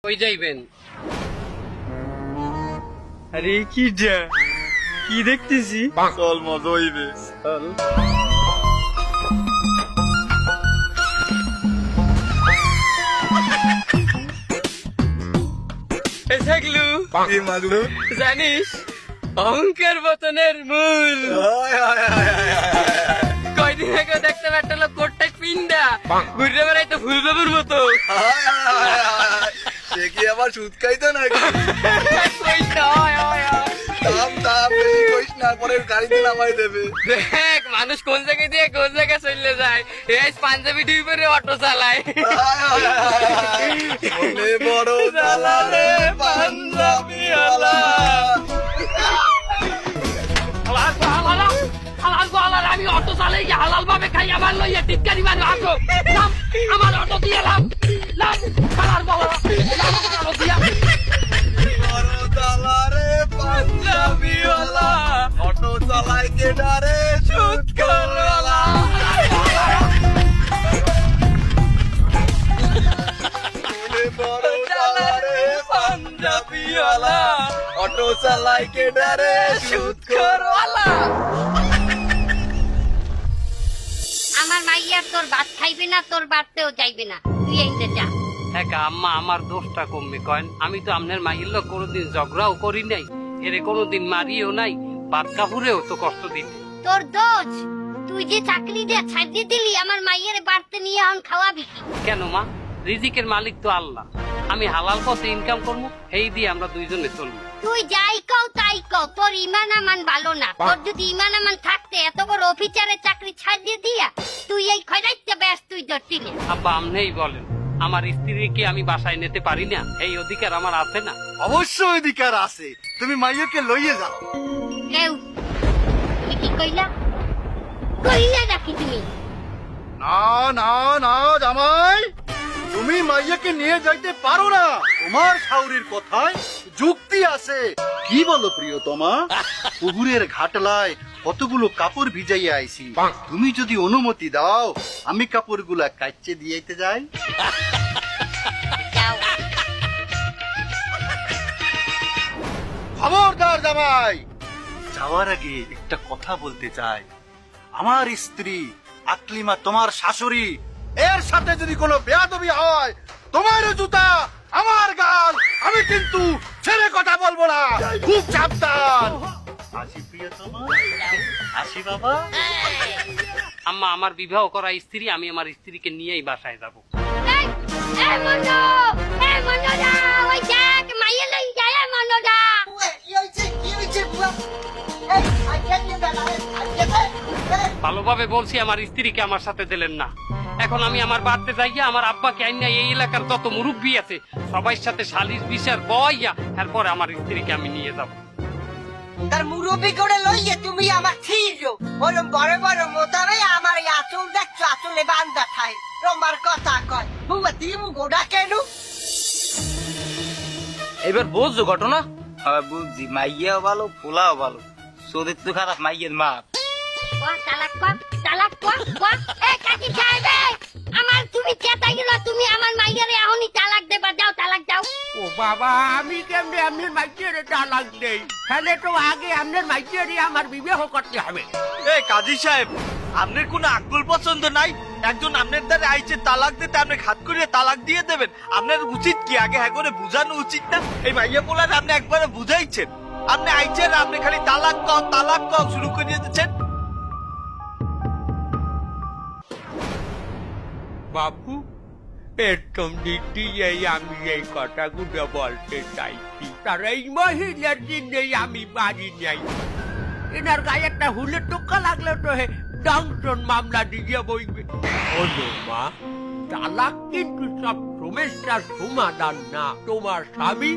কই যাইবেন? আরে কি দেখতেছি? চল মজা হইবে। চল। থাকলু কি মাগলু? জানিস অহংকার পতনের মূল। কয়দিন আগে দেখতে পারতাম কোটটা পিন্ডা ঘুরে বেড়াইতো ফুলবাবুর মতো। সে কি আবার সুদ খাইতো নাকি? কইতো, হয়, হয়, হয়। দাম বেশি কইস না, পরে গাড়িতে নামাই দেবে। দেখ মানুষ কোন জায়গায় দিয়ে কোন জায়গায় চলে যায়। এই পাঞ্জাবি টিভি পরে অটো চালায়। মনে বড় জ্বালা রে পাঞ্জাবিওয়ালা। আমি অটো চালাই হালাল ভাবে খাই আমার লইয়া টিটকারি মারো আসো আমার অটো দিয়ে লাভ বড় জ্বালা রে পাঞ্জাবিওয়ালা, অটো চালাই কে ডারে সুদ করওয়ালা। মনে বড় জ্বালা রে পাঞ্জাবিওয়ালা, অটো চালাই কে ডারে সুদ করওয়ালা। আমার মাইয়ার তোর ভাত খাইবে না, তোর বাড়তেও যাইবে না, তুই এইতে যা। হ্যাঁ আম্মা আমার দোষটা কমবে কয়েন। আমি তো আপনার মাইয়ের লোক কোনোদিন ঝগড়াও করি নাই, এরে কোনোদিন মারিও নাই, বাদ কাপুরেও তো কষ্ট দিতে। তোর দোষ, তুই যে চাকরি দিয়ে ছাড়িয়ে দিলি আমার মাইয়ের বাড়তে নিয়ে এখন খাওয়াবি কি? কেন মা, রিজিকের মালিক তো আল্লাহ। আমি হালাল পথে ইনকাম করবো, এই দিয়ে আমরা দুইজনে চলবো। তুই যাই কও তাই কও, তোর ইমান আমান ভালো না। তোর যদি ইমান আমান থাকতে এত বড় অফিসারের চাকরি ছাড়িয়ে দিয়া তুই এই খয়রাইতে ব্যস্ত তুই ধরতি না। আব্বা আমনেই বলেন, আমার স্ত্রীকে আমি বাসায় নিতে পারি না? এই অধিকার আমার আছে না? অবশ্যই অধিকার আছে, তুমি মাইয়াকে লইয়ে যাও। কেউ তুমি কি কইলা? কইলা নাকি তুমি? না না না জামাই, তুমি মাইয়াকে নিয়ে যাইতে পারো না। তোমার শাউরির কথায় যুক্তি আছে। কি বলো প্রিয়তমা? পুকুরের ঘাটলায় কতগুলো কাপড় ভিজাইয়া আইছি, তুমি যদি অনুমতি দাও আমি কাপড়গুলা কাচে দিয়েতে যাই। যাও। খবরদার জামাই, যাওয়ার আগে একটা কথা বলতে চাই। আমার স্ত্রী আকলিমা তোমার শাশুড়ি, এর সাথে যদি কোনো বেয়াদবি হয় তোমার জুতা আমার গাল, আমি কিন্তু ছেড়ে কথা বলবো না। খুব সাবধান। আসি প্রিয়তমা, আসি বাবা। আম্মা আমার বিবাহ করা স্ত্রী, আমি আমার স্ত্রীকে নিয়েই বাসায় যাব। এই, এই মনো, এই মনোরা, ওই দেখ মাইয়া লই যায় মনোরা। ভালোভাবে বলছি, আমার স্ত্রীকে আমার সাথে দিলেন না। এখন আমি আমার বাড়তে যাইয়া আমার আব্বাকে আইনা এই এলাকার যত মুরব্বী আছে সবাই সাথে সালিশ বিচার বইয়া এরপরে আমার স্ত্রীকে আমি নিয়ে যাব। তার মুরব্বী করে লইয়ে তুমি আমার থিরো ওরম বড় বড় মোতাবে আমার এই আচল দেখছো, আচলে বান্ধা থাই তোমার কথা কয় বুয়া দিমু গোড়া কেন? এবার বুঝছো ঘটনা? বুঝছি, মাইয়াও ভালো পোলাও ভালো, সোদের তো খারাপ মাইয়ের মা। ওয়া তালাক কর, তালাক কর, কর। এই কাকি সাহেব, আমার তুমি চেতাই গেল, তুমি আমার মাইয়ারে এখনই তালাক দেবা, যাও তালাক দাও। ও বাবা, আমি কেমনে আপনার মাইকেরে তালাক দেই? তাহলে তো আগে আপনার মাইকেরে আমার বিবাহ করতে হবে। এই কাজী সাহেব, আপনার কোনো আকল পছন্দ নাই? একজন আপনার দ্বারা আইছে তালাক দিতে, আপনি খাত করিয়ে তালাক দিয়ে দেবেন? আপনার উচিত কি আগে হ্যাঁ করে বুঝানো উচিত না? এই মাইয়া পোলার আপনি একবারে বুঝাইছেন, আপনি আইছেন আপনি খালি তালাক কও শুরু করে দিচ্ছেন। বাবু, প্রথম দিক দিয়েই আমি এই কথাগুলো বলতে চাইছি। তার এই মহিলার দিনেই আমি বাড়ি যাই, এনার গায়ে একটা হুলের টোকা লাগলে তো হে ডাংশন মামলা দিয়ে বইবে। বলো মা, তালাক কিন্তু সব সমস্যার সমাধান না। তোমার স্বামী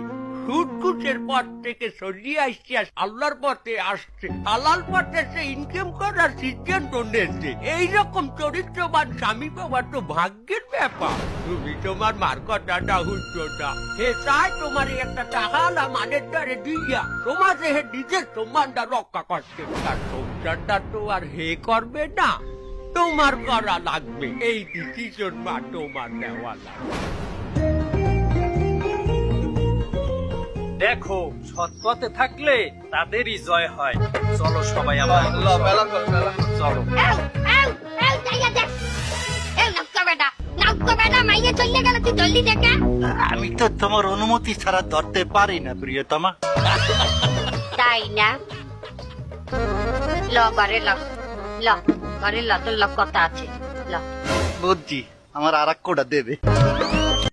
সুটকুটের পথ থেকে সরিয়ে আসছে, আল্লাহর পথে আসছে, হালাল পথে সে ইনকাম করার সিদ্ধান্ত নিয়েছে। এইরকম চরিত্রবান স্বামী পাওয়া তো ভাগ্যের ব্যাপার। তুমি তোমার মার কথাটা হুঁচো না। হে চাই তোমার একটা টাকালা মানের দ্বারে দিয়া তোমার হে নিজের সম্মানটা রক্ষা করছে, তার সংসারটা তো আর হে করবে না, তোমার করা লাগবে। এই ডিসিশন মা তোমার নেওয়া লাগবে। দেখো সৎ পথে থাকলে তাদেরই জয় হয়। চলো সবাই আমার চলো। যাইয়া দেখ নক্কা বেটা মাইয়া চলে গেল, তুই জলদি দেখা। আমি তো তোমার অনুমতি ছাড়া ধরতে পারি না প্রিয়তমা। তাই না? ল ঘরে ল, ল ঘরে ল, তোর কথা আছে ল। বুঝছি, আমার আর এক কোটা দেবে।